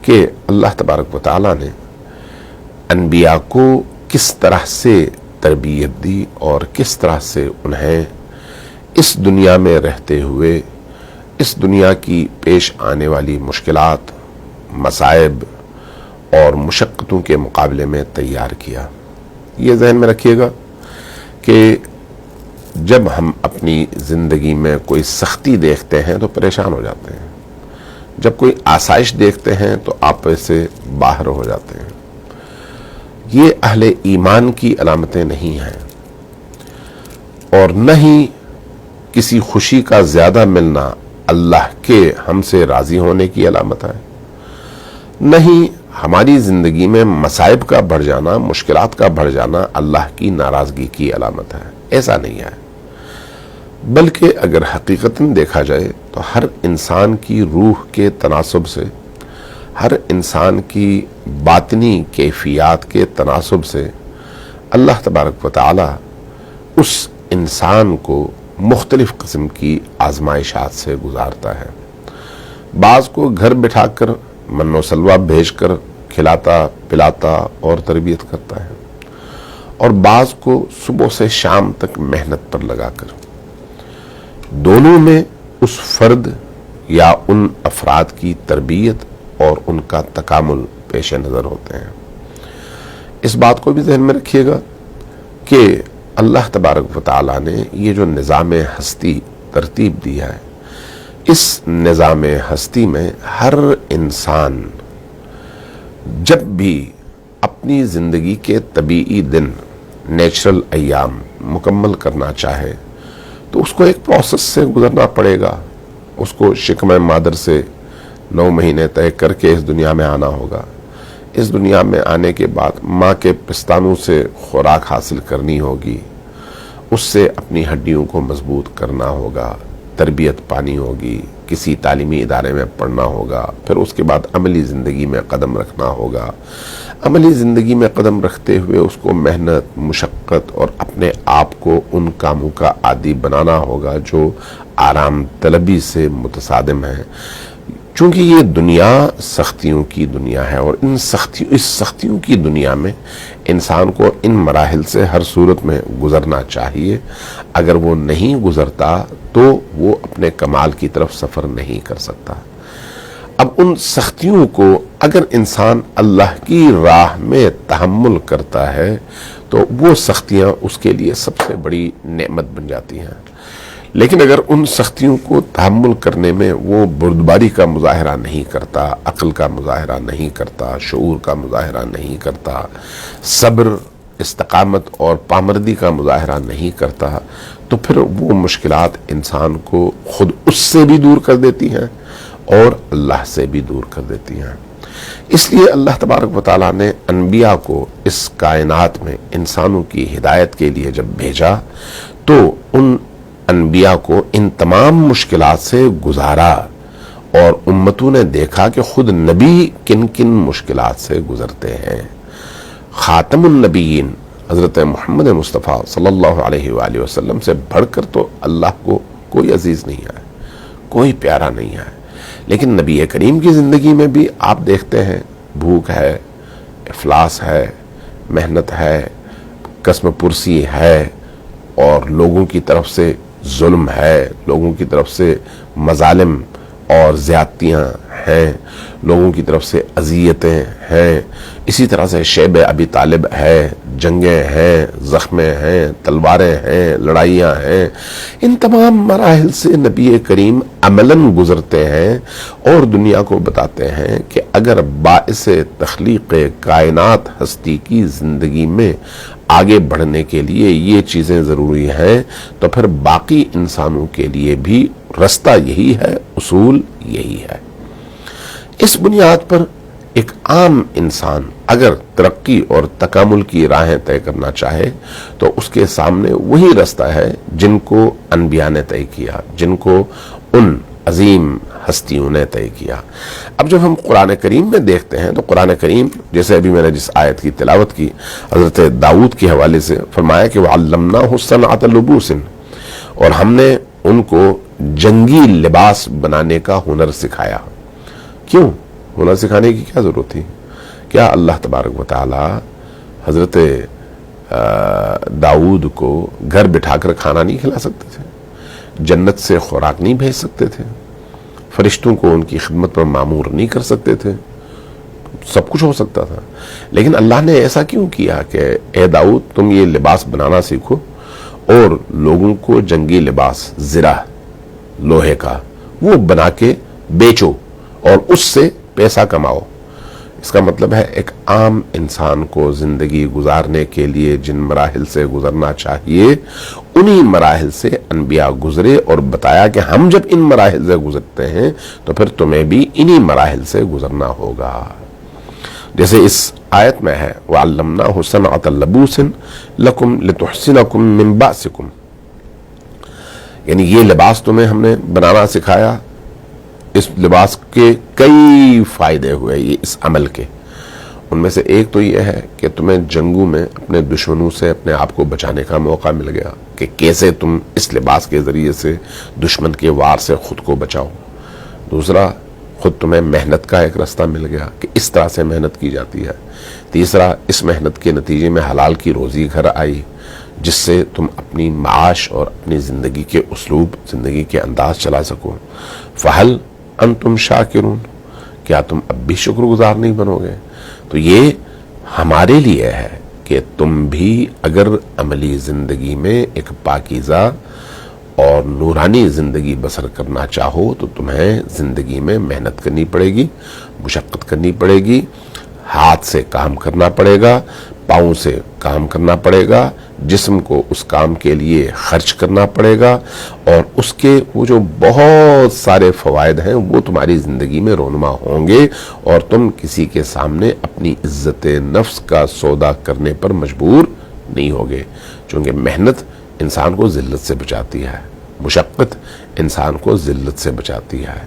کہ اللہ تبارک و تعالیٰ نے انبیاء کو کس طرح سے تربیت دی اور کس طرح سے انہیں اس دنیا میں رہتے ہوئے اس دنیا کی پیش آنے والی مشکلات، مصائب اور مشقتوں کے مقابلے میں تیار کیا۔ یہ ذہن میں رکھیے گا کہ جب ہم اپنی زندگی میں کوئی سختی دیکھتے ہیں تو پریشان ہو جاتے ہیں، جب کوئی آسائش دیکھتے ہیں تو آپے سے باہر ہو جاتے ہیں۔ یہ اہل ایمان کی علامتیں نہیں ہیں، اور نہ ہی کسی خوشی کا زیادہ ملنا اللہ کے ہم سے راضی ہونے کی علامت ہے، نہ ہی ہماری زندگی میں مصائب کا بڑھ جانا، مشکلات کا بڑھ جانا اللہ کی ناراضگی کی علامت ہے۔ ایسا نہیں ہے، بلکہ اگر حقیقتاً دیکھا جائے تو ہر انسان کی روح کے تناسب سے، ہر انسان کی باطنی کیفیات کے تناسب سے اللہ تبارک و تعالی اس انسان کو مختلف قسم کی آزمائشات سے گزارتا ہے۔ بعض کو گھر بٹھا کر من و سلوہ بھیج کر کھلاتا پلاتا اور تربیت کرتا ہے، اور بعض کو صبح سے شام تک محنت پر لگا کر۔ دونوں میں اس فرد یا ان افراد کی تربیت اور ان کا تکامل پیش نظر ہوتے ہیں۔ اس بات کو بھی ذہن میں رکھیے گا کہ اللہ تبارک و تعالیٰ نے یہ جو نظام ہستی ترتیب دی ہے، اس نظام ہستی میں ہر انسان جب بھی اپنی زندگی کے طبیعی دن، نیچرل ایام مکمل کرنا چاہے تو اس کو ایک پروسیس سے گزرنا پڑے گا۔ اس کو شکم مادر سے 9 مہینے طے کر کے اس دنیا میں آنا ہوگا۔ اس دنیا میں آنے کے بعد ماں کے پستانوں سے خوراک حاصل کرنی ہوگی، اس سے اپنی ہڈیوں کو مضبوط کرنا ہوگا، تربیت پانی ہوگی، کسی تعلیمی ادارے میں پڑھنا ہوگا، پھر اس کے بعد عملی زندگی میں قدم رکھنا ہوگا۔ عملی زندگی میں قدم رکھتے ہوئے اس کو محنت، مشقت اور اپنے آپ کو ان کاموں کا عادی بنانا ہوگا جو آرام طلبی سے متصادم ہے۔ چونکہ یہ دنیا سختیوں کی دنیا ہے، اور اس سختیوں کی دنیا میں انسان کو ان مراحل سے ہر صورت میں گزرنا چاہیے۔ اگر وہ نہیں گزرتا تو وہ اپنے کمال کی طرف سفر نہیں کر سکتا۔ اب ان سختیوں کو اگر انسان اللہ کی راہ میں تحمل کرتا ہے تو وہ سختیاں اس کے لیے سب سے بڑی نعمت بن جاتی ہیں۔ لیکن اگر ان سختیوں کو تحمل کرنے میں وہ بردباری کا مظاہرہ نہیں کرتا، عقل کا مظاہرہ نہیں کرتا، شعور کا مظاہرہ نہیں کرتا، صبر، استقامت اور پامردی کا مظاہرہ نہیں کرتا، تو پھر وہ مشکلات انسان کو خود اس سے بھی دور کر دیتی ہیں اور اللہ سے بھی دور کر دیتی ہیں۔ اس لیے اللہ تبارک و تعالیٰ نے انبیاء کو اس کائنات میں انسانوں کی ہدایت کے لیے جب بھیجا تو ان انبیاء کو ان تمام مشکلات سے گزارا، اور امتوں نے دیکھا کہ خود نبی کن کن مشکلات سے گزرتے ہیں۔ خاتم النبیین حضرت محمد مصطفیٰ صلی اللہ علیہ وآلہ وسلم سے بڑھ کر تو اللہ کو کوئی عزیز نہیں ہے، کوئی پیارا نہیں ہے، لیکن نبی کریم کی زندگی میں بھی آپ دیکھتے ہیں بھوک ہے، افلاس ہے، محنت ہے، قسم پرسی ہے، اور لوگوں کی طرف سے ظلم ہے، لوگوں کی طرف سے مظالم اور زیادتیاں ہیں، لوگوں کی طرف سے اذیتیں ہیں، اسی طرح سے شیب ابی طالب ہے، جنگیں ہیں، زخمیں ہیں، تلواریں ہیں، لڑائیاں ہیں۔ ان تمام مراحل سے نبی کریم عملاً گزرتے ہیں اور دنیا کو بتاتے ہیں کہ اگر باعث تخلیق کائنات ہستی کی زندگی میں آگے بڑھنے کے لیے یہ چیزیں ضروری ہیں تو پھر باقی انسانوں کے لیے بھی رستہ یہی ہے، اصول یہی ہے۔ اس بنیاد پر ایک عام انسان اگر ترقی اور تکامل کی راہیں طے کرنا چاہے تو اس کے سامنے وہی رستہ ہے جن کو انبیاء نے طے کیا، جن کو ان عظیم ہستیوں نے طے کیا۔ اب جب ہم قرآن کریم میں دیکھتے ہیں تو قرآن کریم، جیسے ابھی میں نے جس آیت کی تلاوت کی حضرت داؤد کے حوالے سے، فرمایا کہ وَعَلَّمْنَاهُ صَنْعَةَ لُبُوسٍ، اور ہم نے ان کو جنگی لباس بنانے کا ہنر سکھایا۔ کیوں؟ ہونا سکھانے کی کیا ضرورت تھی؟ کیا اللہ تبارک و تعالی حضرت داؤد کو گھر بٹھا کر کھانا نہیں کھلا سکتے تھے؟ جنت سے خوراک نہیں بھیج سکتے تھے؟ فرشتوں کو ان کی خدمت پر مامور نہیں کر سکتے تھے؟ سب کچھ ہو سکتا تھا، لیکن اللہ نے ایسا کیوں کیا کہ اے داؤد تم یہ لباس بنانا سیکھو اور لوگوں کو جنگی لباس زرہ لوہے کا وہ بنا کے بیچو اور اس سے پیسہ کماؤ۔ اس کا مطلب ہے ایک عام انسان کو زندگی گزارنے کے لیے جن مراحل سے گزرنا چاہیے انہی مراحل سے انبیاء گزرے، اور بتایا کہ ہم جب ان مراحل سے گزرتے ہیں تو پھر تمہیں بھی انہی مراحل سے گزرنا ہوگا۔ جیسے اس آیت میں ہے وَعَلَّمْنَاهُ صَنْعَةَ لَبُوسٍ لَكُمْ لِتُحْسِنَكُمْ مِنْ بَأْسِكُمْ، یعنی یہ لباس تمہیں ہم نے بنانا سکھایا۔ اس لباس کے کئی فائدے ہوئے یہ اس عمل کے، ان میں سے ایک تو یہ ہے کہ تمہیں جنگوں میں اپنے دشمنوں سے اپنے آپ کو بچانے کا موقع مل گیا کہ کیسے تم اس لباس کے ذریعے سے دشمن کے وار سے خود کو بچاؤ۔ دوسرا، خود تمہیں محنت کا ایک راستہ مل گیا کہ اس طرح سے محنت کی جاتی ہے۔ تیسرا، اس محنت کے نتیجے میں حلال کی روزی گھر آئی جس سے تم اپنی معاش اور اپنی زندگی کے اسلوب، زندگی کے انداز چلا سکو۔ فَهَلْ انتم شاکرون، کیا تم اب بھی شکر گزار نہیں بنو گے؟ تو یہ ہمارے لیے ہے کہ تم بھی اگر عملی زندگی میں ایک پاکیزہ اور نورانی زندگی بسر کرنا چاہو تو تمہیں زندگی میں محنت کرنی پڑے گی، مشقت کرنی پڑے گی، ہاتھ سے کام کرنا پڑے گا، پاؤں سے کام کرنا پڑے گا، جسم کو اس کام کے لیے خرچ کرنا پڑے گا، اور اس کے وہ جو بہت سارے فوائد ہیں وہ تمہاری زندگی میں رونما ہوں گے، اور تم کسی کے سامنے اپنی عزت نفس کا سودا کرنے پر مجبور نہیں ہوگے، چونکہ محنت انسان کو ذلت سے بچاتی ہے، مشقت انسان کو ذلت سے بچاتی ہے۔